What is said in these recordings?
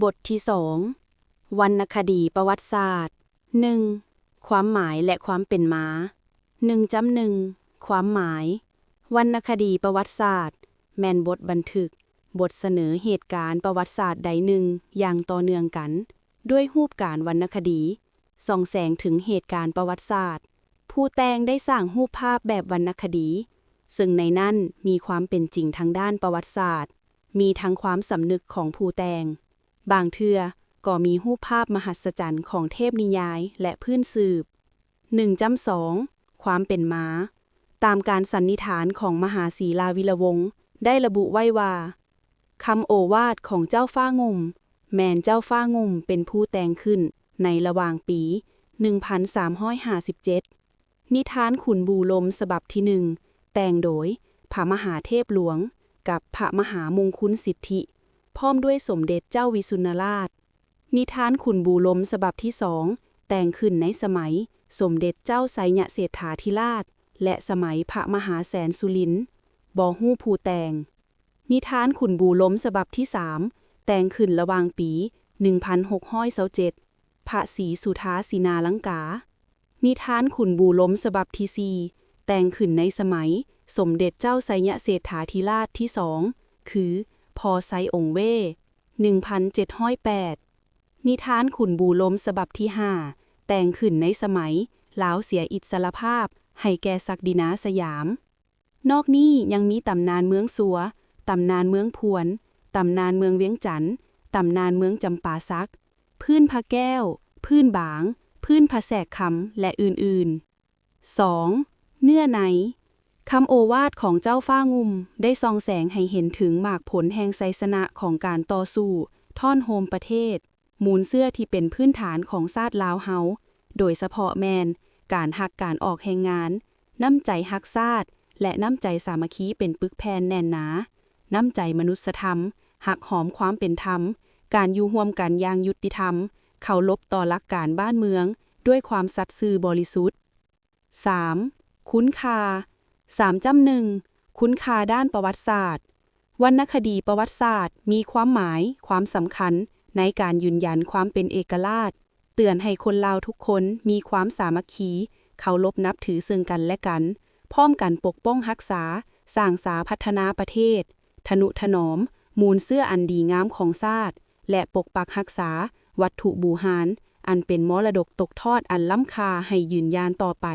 บทที่2วรรณคดีประวัติศาสตร์ 1. ความหมายและความเป็นมา 1.1 ความหมาย วรรณคดีประวัติศาสตร์แม่นบทบันทึก บทเสนอเหตุการณ์ประวัติศาสตร์ใดหนึ่งอย่างต่อเนื่องกัน ด้วยรูปการวรรณคดี ส่องแสงถึงเหตุการณ์ประวัติศาสตร์ ผู้แต่งได้สร้างรูปภาพแบบวรรณคดี ซึ่งในนั้นมีความเป็นจริงทางด้านประวัติศาสตร์ มีทั้งความสำนึกของผู้แต่ง บางเทื่อก็มีรูปภาพมหัศจรรย์ของเทพนิยายและพื้นสืบ 1.2 ความเป็นมา ตามการสันนิษฐานของมหาศีลาวิลวงศ์ได้ระบุไว้ว่าคำโอวาทของเจ้าฟ้างุ่มแม่นเจ้าฟ้างุ่มเป็นผู้แต่งขึ้นในระหว่างปี 1357 นิทานขุนบูลมฉบับที่ 1 แต่งโดยพระมหาเทพหลวงกับพระมหามงคุลสิทธิพร้อมด้วยสมเด็จเจ้าวิสุณราช นิทานขุนบูลมฉบับที่ 2 แต่งขึ้นในสมัยสมเด็จเจ้าไสยเศรษฐาธิราชและสมัยพระมหาแสนสุรินทร์บ่ฮู้ผู้แต่ง นิทานขุนบูลมฉบับที่ 3 แต่งขึ้นระหว่างปี 1627 พระศรีสุธาสีนาลังกา นิทานขุนบูลมฉบับที่ 4 แต่งขึ้นในสมัยสมเด็จเจ้าไสยเศรษฐาธิราชที่ 2 คือพอไซองค์เว่ 1708 นิทานขุนบูลมฉบับที่ 5 แต่งขึ้นในสมัยลาวเสียอิสรภาพให้แก่ศักดินาสยาม นอกนี้ยังมีตำนานเมืองสัว ตำนานเมืองพวน ตำนานเมืองเวียงจันทน์ ตำนานเมืองจำปาสัก พื้นพระแก้ว พื้นบาง พื้นพระแสกคำและอื่นๆ 2. เนื้อในคำโอวาทของเจ้าฟ้างุ่มได้ส่องแสงให้เห็นถึงหมากผลแห่งไสยชนะของการต่อสู้ท่อนโฮมประเทศ มูลเสื้อที่เป็นพื้นฐานของชาติลาวเฮา โดยเฉพาะแมนการหักการออกแห่งงาน น้ำใจฮักชาติและน้ำใจสามัคคีเป็นปึกแผ่นแน่นหนา น้ำใจมนุษยธรรม หักหอมความเป็นธรรม การอยู่ร่วมกันอย่างยุติธรรม เคารพต่อหลักการบ้านเมืองด้วยความสัตย์ซื่อบริสุทธิ์ 3. คุณค่า 3.1 คุณค่าด้านประวัติศาสตร์ วรรณคดีประวัติศาสตร์มีความหมาย ความสำคัญในการยืนยันความเป็นเอกราช เตือนให้คนลาวทุกคนมีความสามัคคีเคารพนับถือซึ่งกันและกัน พร้อมกันปกป้องรักษาสร้างสาพัฒนาประเทศ ทนุถนอม มูลเสื้ออันดีงามของชาติ และปกปักรักษา วัตถุบูชาอันเป็นมรดกตกทอดอันล้ำค่าให้ยืนยานต่อไป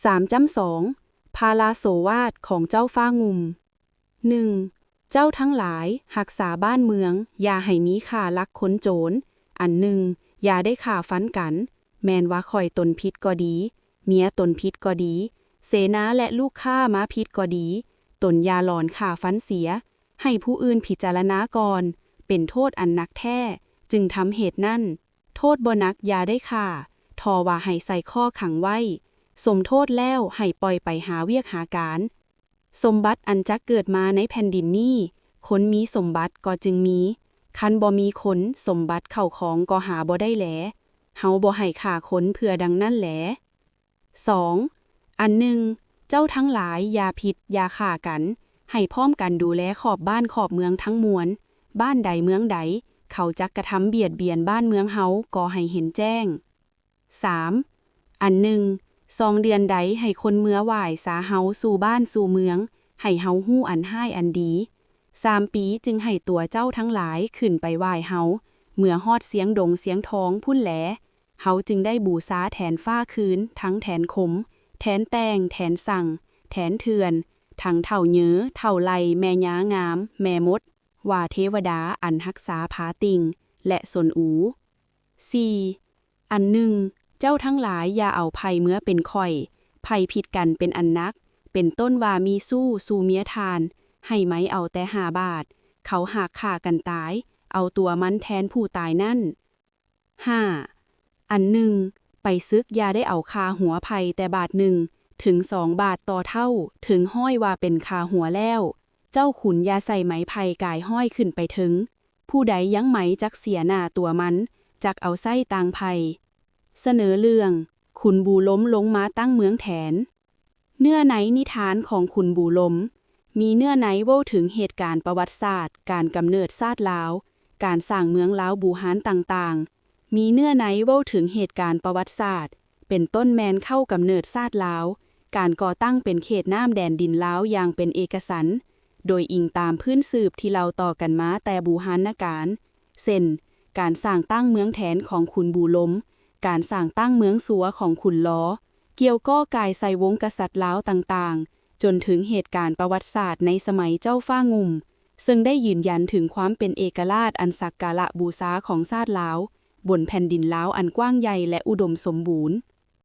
3.2 พาลาโสวาทของเจ้าฟ้างุ่ม 1. เจ้าทั้งหลายรักษาบ้านเมืองอย่าให้มีข่าลักค้นโจร อันหนึ่งอย่าได้ข่าฟันกัน แม่นว่าข่อยตนพิษก็ดี เมียตนพิษก็ดี เสนาและลูกข้ามาพิษก็ดี ตนยาหลอนข่าฟันเสีย ให้ผู้อื่นพิจารณาก่อน เป็นโทษอันนักแท้จึงทำเหตุนั้น โทษบ่นักอย่าได้ข่าทอว่าให้ใส่ข้อขังไว้ สมโทษแล้วให้ปล่อยไปหาเวียกหาการ สมบัติอันจักเกิดมาในแผ่นดินนี้คนมีสมบัติก็จึงมี คันบ่มีคนสมบัติเข้าของก็หาบ่ได้แหลเฮาบ่ให้ฆ่าคนเพื่อดังนั้นแหล 2. อันหนึ่งเจ้าทั้งหลายอย่าผิดอย่าฆ่ากัน ให้พร้อมกันดูแลขอบบ้านขอบเมืองทั้งมวล บ้านใดเมืองใดเขาจักกระทำเบียดเบียนบ้านเมืองเฮาก็ให้เห็นแจ้ง 3. อันหนึ่ง2 เดือนใดให้คนเมื่อไหว้สาเฮาสู่บ้านสู่เมือง ให้เฮาฮู้อันห้ายอันดี 3 ปีจึงให้ตัวเจ้าทั้งหลายขึ้นไปไหว้เฮา เมื่อฮอดเสียงดงเสียงทองพุ่นแหลเฮาจึงได้บูชาแทนฟ้าคืนทั้งแทนขม แทนแตงแทนสั่ง แทนเถื่อน ทั้งเท่าเยื้อเท่าไลแม่ย้างาม แม่มด ว่าเทวดาอันรักษาผาติง และสนอู 4. อันหนึ่งเจ้าทั้งหลายอย่าเอาไผ่เมื่อเป็นข่อยไผ่ผิดกันเป็นอันนัก เป็นต้นว่ามีสู้สู่เมียทาน ให้ไหมเอาแต่5 บาท เขาหากฆ่ากันตาย เอาตัวมันแทนผู้ตายนั่น 5. อันหนึ่งไปซึกอย่าได้เอาคาหัวไผ่แต่บาทหนึ่งถึง2 บาทต่อเท่าถึงห้อยว่าเป็นคาหัวแล้ว เจ้าขุนอย่าใส่ไหมไผ่กายห้อยขึ้นไปถึง ผู้ใดยั้งไหมจักเสียหน้าตัวมันจักเอาไส้ต่างไผ่เสนอเรื่องขุนบูล้มลงมาตั้งเมืองแทน เนื้อในนิทานของขุนบูล้มมีเนื้อในเว้าถึงเหตุการณ์ประวัติศาสตร์การกำเนิดชาติลาว การสร้างเมืองล้าวบูฮานต่างๆมีเนื้อในเว้าถึงเหตุการณ์ประวัติศาสตร์เป็นต้นแมนเข้ากำเนิดชาติลาวการก่อตั้งเป็นเขตน้ำแดนดินลาวอย่างเป็นเอกฉันท์โดยอิงตามพื้นสืบที่เราต่อกันมาแต่บูฮานการเช่นการสร้างตั้งเมืองแทนของขุนบูลมการสร้างตั้งเมืองสัวของขุนล้อเกี่ยวก้อกายใส่วงกษัตริย์ลาวต่างๆจนถึงเหตุการณ์ประวัติศาสตร์ในสมัยเจ้าฟ้างุ่มซึ่งได้ยืนยันถึงความเป็นเอกราชอันสักการะบูชาของชาติลาวบนแผ่นดินลาวอันกว้างใหญ่และอุดมสมบูรณ์